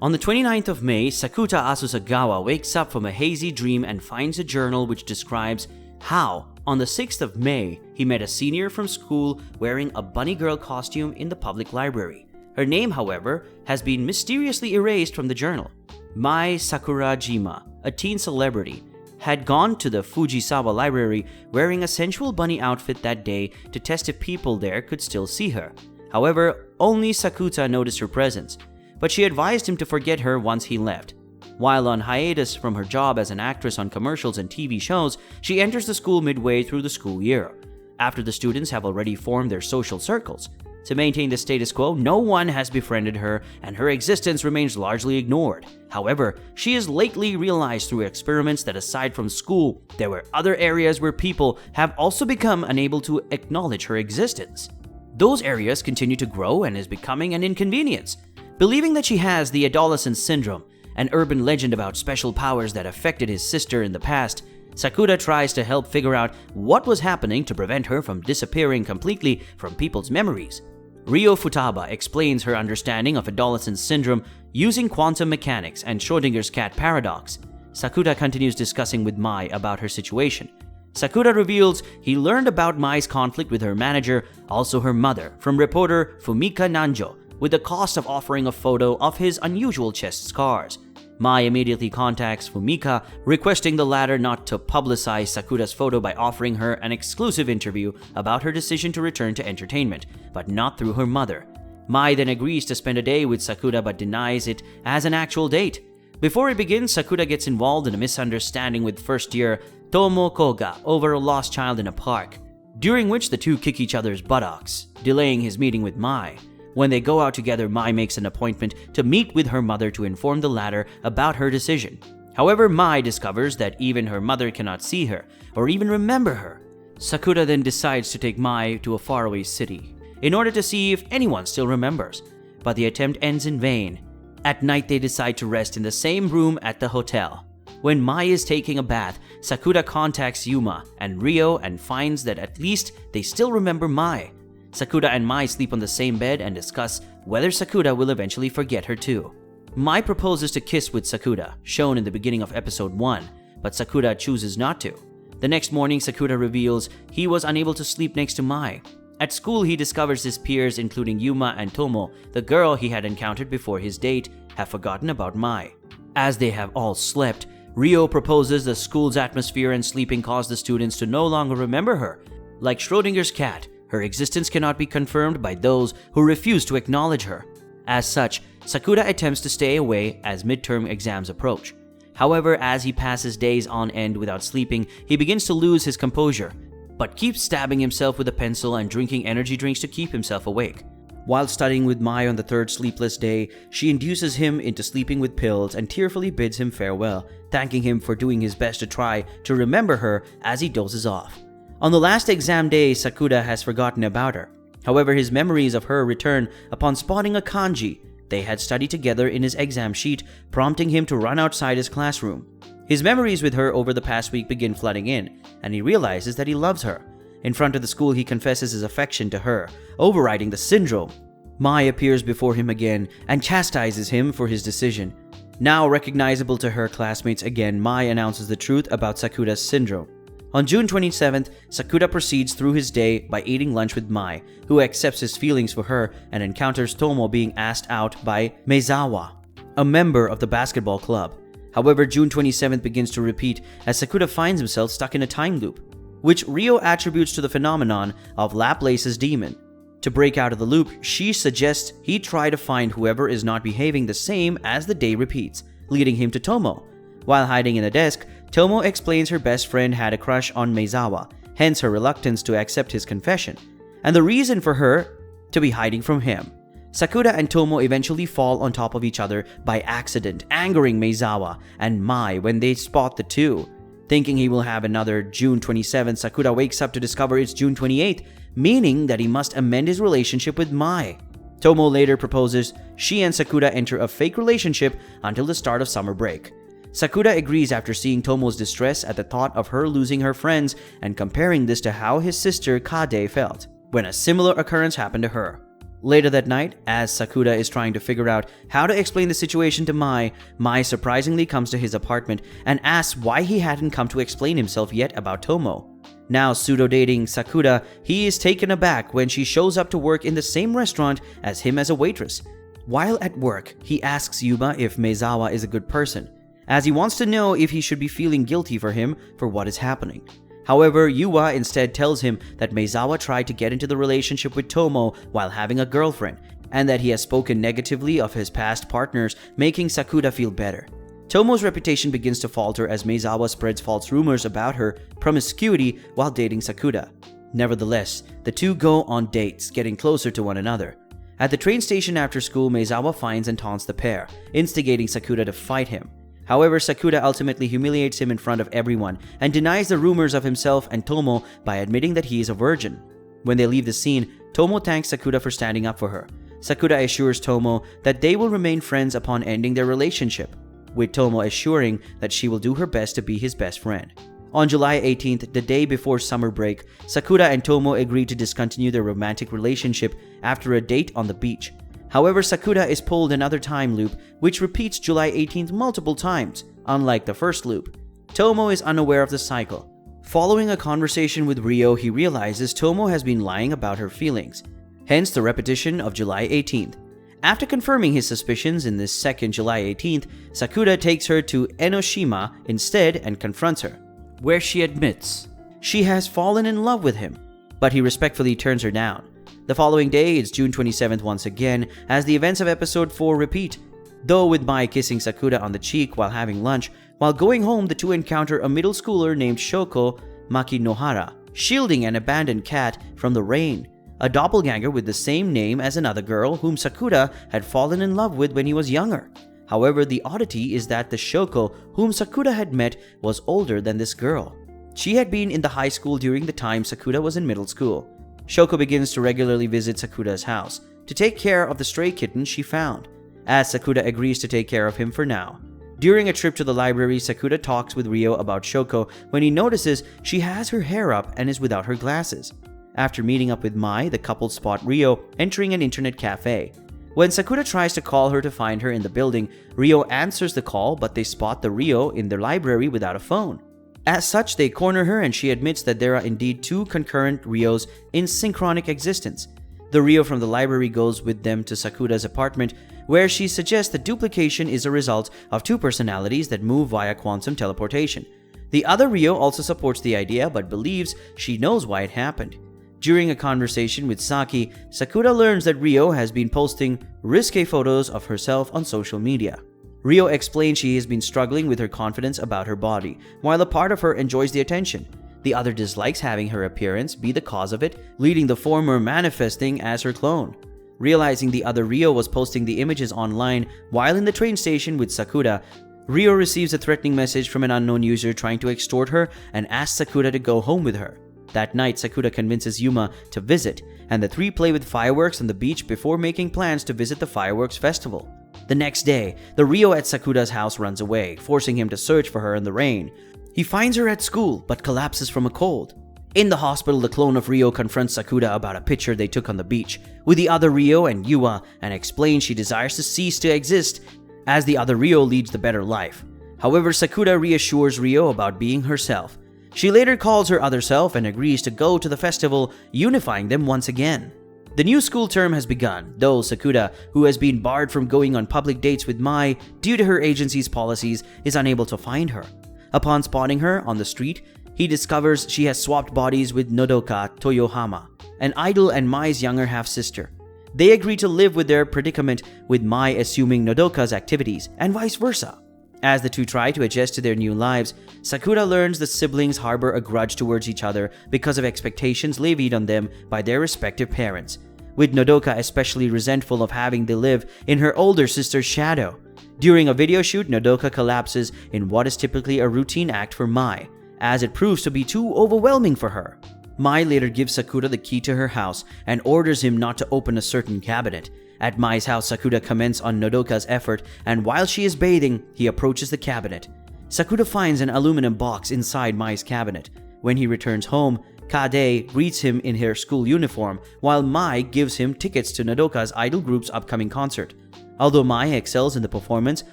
On the 29th of May, Sakuta Azusagawa wakes up from a hazy dream and finds a journal which describes how, on the 6th of May, he met a senior from school wearing a bunny girl costume in the public library. Her name, however, has been mysteriously erased from the journal. Mai Sakurajima, a teen celebrity, had gone to the Fujisawa library wearing a sensual bunny outfit that day to test if people there could still see her. However, only Sakuta noticed her presence, but she advised him to forget her once he left. While on hiatus from her job as an actress on commercials and TV shows, she enters the school midway through the school year, after the students have already formed their social circles. To maintain the status quo, no one has befriended her, and her existence remains largely ignored. However, she has lately realized through experiments that aside from school, there were other areas where people have also become unable to acknowledge her existence. Those areas continue to grow and is becoming an inconvenience. Believing that she has the adolescent syndrome, an urban legend about special powers that affected his sister in the past, Sakuta tries to help figure out what was happening to prevent her from disappearing completely from people's memories. Ryo Futaba explains her understanding of adolescent syndrome using quantum mechanics and Schrödinger's cat paradox. Sakuta continues discussing with Mai about her situation. Sakuta reveals he learned about Mai's conflict with her manager, also her mother, from reporter Fumika Nanjo, with the cost of offering a photo of his unusual chest scars. Mai immediately contacts Fumika, requesting the latter not to publicize Sakuta's photo by offering her an exclusive interview about her decision to return to entertainment, but not through her mother. Mai then agrees to spend a day with Sakuta but denies it as an actual date. Before it begins, Sakuta gets involved in a misunderstanding with first-year Tomo Koga over a lost child in a park, during which the two kick each other's buttocks, delaying his meeting with Mai. When they go out together, Mai makes an appointment to meet with her mother to inform the latter about her decision. However, Mai discovers that even her mother cannot see her or even remember her. Sakuta then decides to take Mai to a faraway city in order to see if anyone still remembers, but the attempt ends in vain. At night, they decide to rest in the same room at the hotel. When Mai is taking a bath, Sakuta contacts Yuma and Ryo and finds that at least they still remember Mai. Sakuta and Mai sleep on the same bed and discuss whether Sakuta will eventually forget her too. Mai proposes to kiss with Sakuta, shown in the beginning of episode 1, but Sakuta chooses not to. The next morning, Sakuta reveals he was unable to sleep next to Mai. At school, he discovers his peers, including Yuma and Tomo, the girl he had encountered before his date, have forgotten about Mai. As they have all slept, Ryo proposes the school's atmosphere and sleeping cause the students to no longer remember her. Like Schrödinger's cat, her existence cannot be confirmed by those who refuse to acknowledge her. As such, Sakuta attempts to stay away as midterm exams approach. However, as he passes days on end without sleeping, he begins to lose his composure, but keeps stabbing himself with a pencil and drinking energy drinks to keep himself awake. While studying with Mai on the third sleepless day, she induces him into sleeping with pills and tearfully bids him farewell, thanking him for doing his best to try to remember her as he dozes off. On the last exam day, Sakuta has forgotten about her. However, his memories of her return upon spotting a kanji they had studied together in his exam sheet, prompting him to run outside his classroom. His memories with her over the past week begin flooding in, and he realizes that he loves her. In front of the school, he confesses his affection to her, overriding the syndrome. Mai appears before him again and chastises him for his decision. Now recognizable to her classmates again, Mai announces the truth about Sakuta's syndrome. On June 27th, Sakuta proceeds through his day by eating lunch with Mai, who accepts his feelings for her and encounters Tomo being asked out by Meizawa, a member of the basketball club. However, June 27th begins to repeat as Sakuta finds himself stuck in a time loop, which Ryo attributes to the phenomenon of Laplace's demon. To break out of the loop, she suggests he try to find whoever is not behaving the same as the day repeats, leading him to Tomo. While hiding in a desk, Tomo explains her best friend had a crush on Meizawa, hence her reluctance to accept his confession, and the reason for her to be hiding from him. Sakuta and Tomo eventually fall on top of each other by accident, angering Meizawa and Mai when they spot the two. Thinking he will have another June 27th, Sakuta wakes up to discover it's June 28th, meaning that he must amend his relationship with Mai. Tomo later proposes she and Sakuta enter a fake relationship until the start of summer break. Sakuta agrees after seeing Tomo's distress at the thought of her losing her friends and comparing this to how his sister Kade felt when a similar occurrence happened to her. Later that night, as Sakuta is trying to figure out how to explain the situation to Mai surprisingly comes to his apartment and asks why he hadn't come to explain himself yet about Tomo. Now pseudo-dating Sakuta, he is taken aback when she shows up to work in the same restaurant as him as a waitress. While at work, he asks Yuma if Maezawa is a good person, as he wants to know if he should be feeling guilty for him for what is happening. However, Yuma instead tells him that Maezawa tried to get into the relationship with Tomo while having a girlfriend, and that he has spoken negatively of his past partners, making Sakuta feel better. Tomo's reputation begins to falter as Maezawa spreads false rumors about her promiscuity while dating Sakuta. Nevertheless, the two go on dates, getting closer to one another. At the train station after school, Maezawa finds and taunts the pair, instigating Sakuta to fight him. However, Sakuta ultimately humiliates him in front of everyone and denies the rumors of himself and Tomo by admitting that he is a virgin. When they leave the scene, Tomo thanks Sakuta for standing up for her. Sakuta assures Tomo that they will remain friends upon ending their relationship, with Tomo assuring that she will do her best to be his best friend. On July 18th, the day before summer break, Sakuta and Tomo agreed to discontinue their romantic relationship after a date on the beach. However, Sakuta is pulled another time loop, which repeats July 18th multiple times, unlike the first loop. Tomo is unaware of the cycle. Following a conversation with Ryo, he realizes Tomo has been lying about her feelings, hence the repetition of July 18th. After confirming his suspicions in this second July 18th, Sakuta takes her to Enoshima instead and confronts her, where she admits she has fallen in love with him, but he respectfully turns her down. The following day, it's June 27th once again, as the events of episode 4 repeat, though with Mai kissing Sakuta on the cheek while having lunch. While going home, the two encounter a middle schooler named Shoko Makinohara, shielding an abandoned cat from the rain, a doppelganger with the same name as another girl whom Sakuta had fallen in love with when he was younger. However, the oddity is that the Shoko whom Sakuta had met was older than this girl. She had been in the high school during the time Sakuta was in middle school. Shoko begins to regularly visit Sakuta's house to take care of the stray kitten she found, as Sakuta agrees to take care of him for now. During a trip to the library, Sakuta talks with Ryo about Shoko when he notices she has her hair up and is without her glasses. After meeting up with Mai, the couple spot Ryo entering an internet cafe. When Sakuta tries to call her to find her in the building, Ryo answers the call, but they spot the Ryo in their library without a phone. As such, they corner her and she admits that there are indeed two concurrent Ryos in synchronic existence. The Ryo from the library goes with them to Sakuta's apartment, where she suggests that duplication is a result of two personalities that move via quantum teleportation. The other Ryo also supports the idea but believes she knows why it happened. During a conversation with Saki, Sakuta learns that Ryo has been posting risque photos of herself on social media. Ryo explains she has been struggling with her confidence about her body, while a part of her enjoys the attention. The other dislikes having her appearance be the cause of it, leading the former manifesting as her clone. Realizing the other Ryo was posting the images online while in the train station with Sakuta, Ryo receives a threatening message from an unknown user trying to extort her and asks Sakuta to go home with her. That night, Sakuta convinces Yuma to visit, and the three play with fireworks on the beach before making plans to visit the fireworks festival. The next day, the Ryo at Sakuta's house runs away, forcing him to search for her in the rain. He finds her at school, but collapses from a cold. In the hospital, the clone of Ryo confronts Sakuta about a picture they took on the beach with the other Ryo and Yua, and explains she desires to cease to exist, as the other Ryo leads the better life. However, Sakuta reassures Ryo about being herself. She later calls her other self and agrees to go to the festival, unifying them once again. The new school term has begun, though Sakuta, who has been barred from going on public dates with Mai due to her agency's policies, is unable to find her. Upon spotting her on the street, he discovers she has swapped bodies with Nodoka Toyohama, an idol and Mai's younger half-sister. They agree to live with their predicament, with Mai assuming Nodoka's activities, and vice versa. As the two try to adjust to their new lives, Sakuta learns the siblings harbor a grudge towards each other because of expectations levied on them by their respective parents, with Nodoka especially resentful of having to live in her older sister's shadow. During a video shoot, Nodoka collapses in what is typically a routine act for Mai, as it proves to be too overwhelming for her. Mai later gives Sakuta the key to her house and orders him not to open a certain cabinet. At Mai's house, Sakuta comments on Nodoka's effort, and while she is bathing, he approaches the cabinet. Sakuta finds an aluminum box inside Mai's cabinet. When he returns home, Kade greets him in her school uniform, while Mai gives him tickets to Nodoka's idol group's upcoming concert. Although Mai excels in the performance,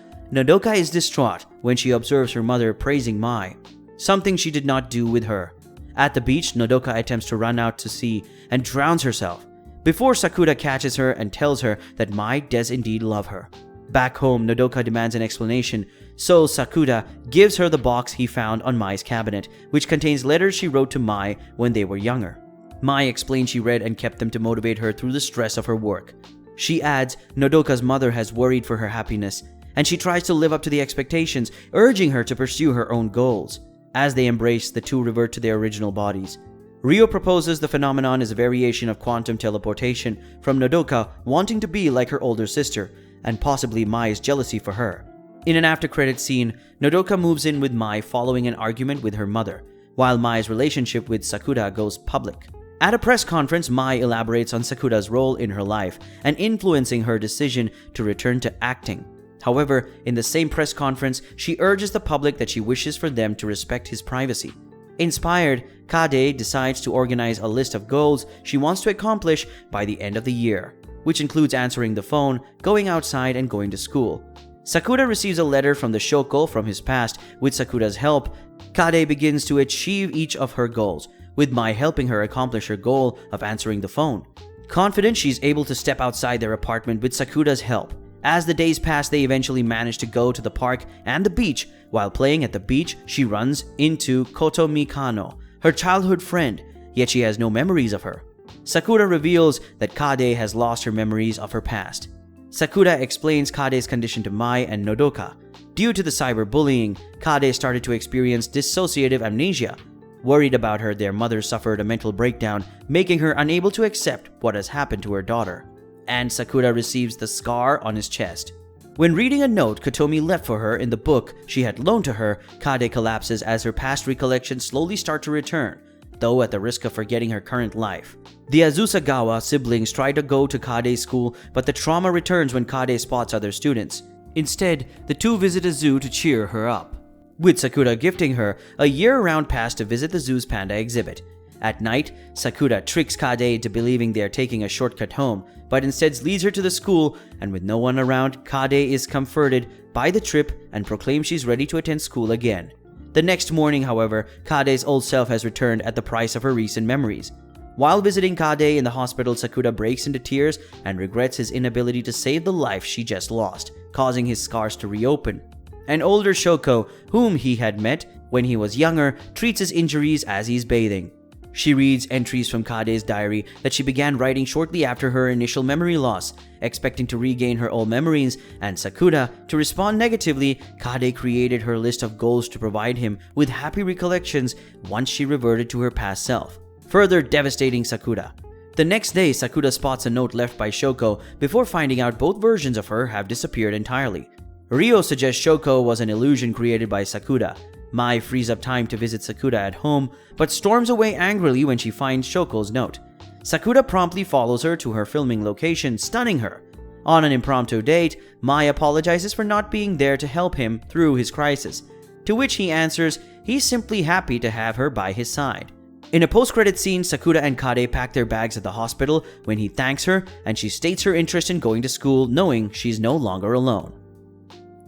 Nodoka is distraught when she observes her mother praising Mai, something she did not do with her. At the beach, Nodoka attempts to run out to sea and drowns herself, before Sakuta catches her and tells her that Mai does indeed love her. Back home, Nodoka demands an explanation, so Sakuta gives her the box he found on Mai's cabinet, which contains letters she wrote to Mai when they were younger. Mai explains she read and kept them to motivate her through the stress of her work. She adds Nodoka's mother has worried for her happiness, and she tries to live up to the expectations, urging her to pursue her own goals. As they embrace, the two revert to their original bodies. Ryo proposes the phenomenon is a variation of quantum teleportation from Nodoka wanting to be like her older sister, and possibly Mai's jealousy for her. In an after-credits scene, Nodoka moves in with Mai following an argument with her mother, while Mai's relationship with Sakuta goes public. At a press conference, Mai elaborates on Sakuta's role in her life and influencing her decision to return to acting. However, in the same press conference, she urges the public that she wishes for them to respect his privacy. Inspired, Kade decides to organize a list of goals she wants to accomplish by the end of the year, which includes answering the phone, going outside, and going to school. Sakuta receives a letter from the Shoko from his past. With Sakuta's help, Kade begins to achieve each of her goals, with Mai helping her accomplish her goal of answering the phone. Confident, she's able to step outside their apartment with Sakuta's help. As the days pass, they eventually manage to go to the park and the beach. While playing at the beach, she runs into Koto Mikano, her childhood friend, yet she has no memories of her. Sakuta reveals that Kade has lost her memories of her past. Sakuta explains Kade's condition to Mai and Nodoka. Due to the cyberbullying, Kade started to experience dissociative amnesia. Worried about her, their mother suffered a mental breakdown, making her unable to accept what has happened to her daughter. And Sakuta receives the scar on his chest. When reading a note Kotomi left for her in the book she had loaned to her, Kade collapses as her past recollections slowly start to return, though at the risk of forgetting her current life. The Azusagawa siblings try to go to Kade's school, but the trauma returns when Kade spots other students. Instead, the two visit a zoo to cheer her up, with Sakuta gifting her a year-round pass to visit the zoo's panda exhibit. At night, Sakuta tricks Kade into believing they are taking a shortcut home, but instead leads her to the school, and with no one around, Kade is comforted by the trip and proclaims she's ready to attend school again. The next morning, however, Kade's old self has returned at the price of her recent memories. While visiting Kade in the hospital, Sakuta breaks into tears and regrets his inability to save the life she just lost, causing his scars to reopen. An older Shoko, whom he had met when he was younger, treats his injuries as he's bathing. She reads entries from Kade's diary that she began writing shortly after her initial memory loss, expecting to regain her old memories, and Sakuta, to respond negatively, Kade created her list of goals to provide him with happy recollections once she reverted to her past self, further devastating Sakuta. The next day, Sakuta spots a note left by Shoko before finding out both versions of her have disappeared entirely. Ryo suggests Shoko was an illusion created by Sakuta. Mai frees up time to visit Sakuta at home, but storms away angrily when she finds Shoko's note. Sakuta promptly follows her to her filming location, stunning her. On an impromptu date, Mai apologizes for not being there to help him through his crisis, to which he answers he's simply happy to have her by his side. In a post-credit scene, Sakuta and Kade pack their bags at the hospital when he thanks her, and she states her interest in going to school, knowing she's no longer alone.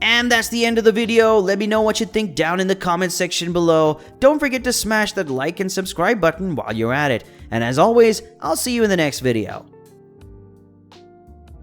And that's the end of the video. Let me know what you think down in the comments section below. Don't forget to smash that like and subscribe button while you're at it. And as always, I'll see you in the next video.